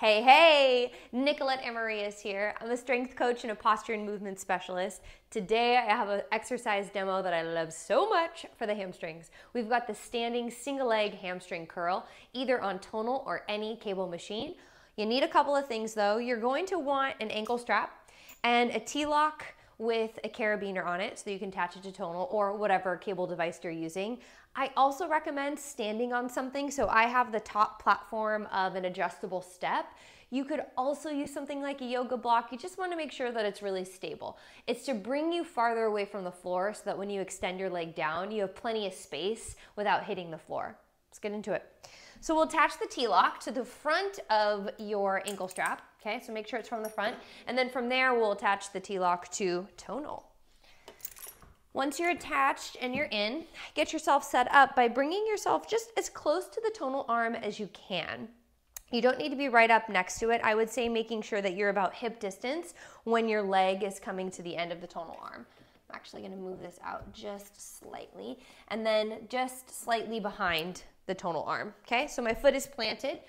Hey, Nicolette Amarillas here. I'm a strength coach and a posture and movement specialist. Today I have an exercise demo that I love so much for the hamstrings. We've got the standing single leg hamstring curl, either on Tonal or any cable machine. You need a couple of things though. You're going to want an ankle strap and a T-lock with a carabiner on it so you can attach it to Tonal or whatever cable device you're using. I also recommend standing on something, so I have the top platform of an adjustable step. You could also use something like a yoga block. You just want to make sure that it's really stable. It's to bring you farther away from the floor so that when you extend your leg down, you have plenty of space without hitting the floor. Let's get into it. So we'll attach the T-lock to the front of your ankle strap, okay? So make sure it's from the front. And then from there, we'll attach the T-lock to Tonal. Once you're attached and you're in, get yourself set up by bringing yourself just as close to the Tonal arm as you can. You don't need to be right up next to it. I would say making sure that you're about hip distance when your leg is coming to the end of the Tonal arm. I'm actually gonna move this out just slightly and then just slightly behind the Tonal arm, okay? So my foot is planted.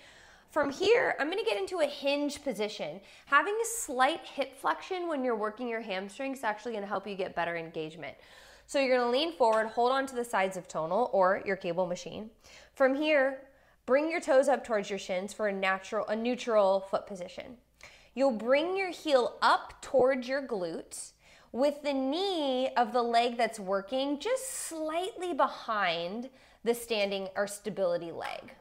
From here, I'm gonna get into a hinge position. Having a slight hip flexion when you're working your hamstrings is actually gonna help you get better engagement. So you're gonna lean forward, hold on to the sides of Tonal or your cable machine. From here, bring your toes up towards your shins for a neutral foot position. You'll bring your heel up towards your glutes with the knee of the leg that's working just slightly behind the standing or stability leg.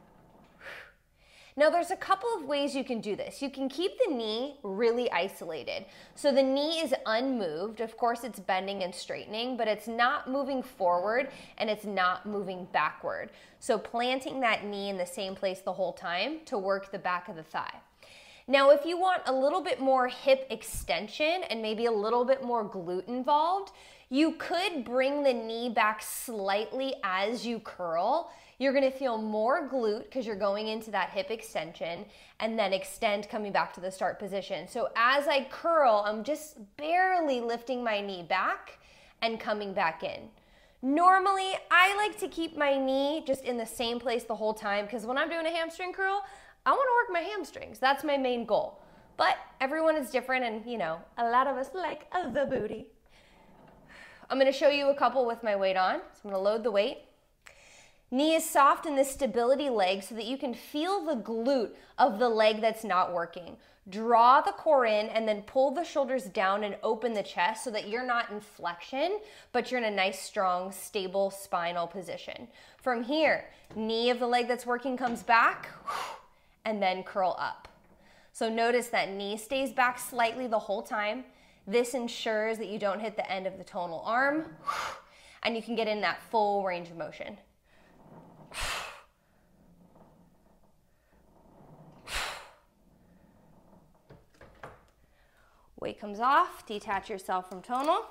Now there's a couple of ways you can do this. You can keep the knee really isolated. So the knee is unmoved. Of course it's bending and straightening, but it's not moving forward and it's not moving backward. So planting that knee in the same place the whole time to work the back of the thigh. Now if you want a little bit more hip extension and maybe a little bit more glute involved, you could bring the knee back slightly as you curl. You're gonna feel more glute because you're going into that hip extension and then extend coming back to the start position. So as I curl, I'm just barely lifting my knee back and coming back in. Normally, I like to keep my knee just in the same place the whole time because when I'm doing a hamstring curl, I wanna work my hamstrings. That's my main goal. But everyone is different and you know, a lot of us like the booty. I'm gonna show you a couple with my weight on. So I'm gonna load the weight. Knee is soft in the stability leg so that you can feel the glute of the leg that's not working. Draw the core in and then pull the shoulders down and open the chest so that you're not in flexion, but you're in a nice, strong, stable spinal position. From here, knee of the leg that's working comes back and then curl up. So notice that knee stays back slightly the whole time. This ensures that you don't hit the end of the Tonal arm and you can get in that full range of motion. Weight comes off, detach yourself from Tonal.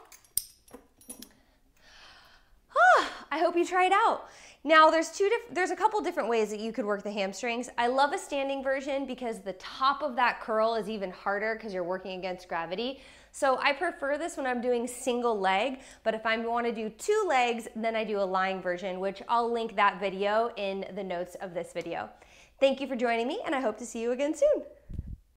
I hope you try it out. Now there's a couple different ways that you could work the hamstrings. I love a standing version because the top of that curl is even harder because you're working against gravity. So I prefer this when I'm doing single leg, but if I want to do 2 legs, then I do a lying version, which I'll link that video in the notes of this video. Thank you for joining me, and I hope to see you again soon.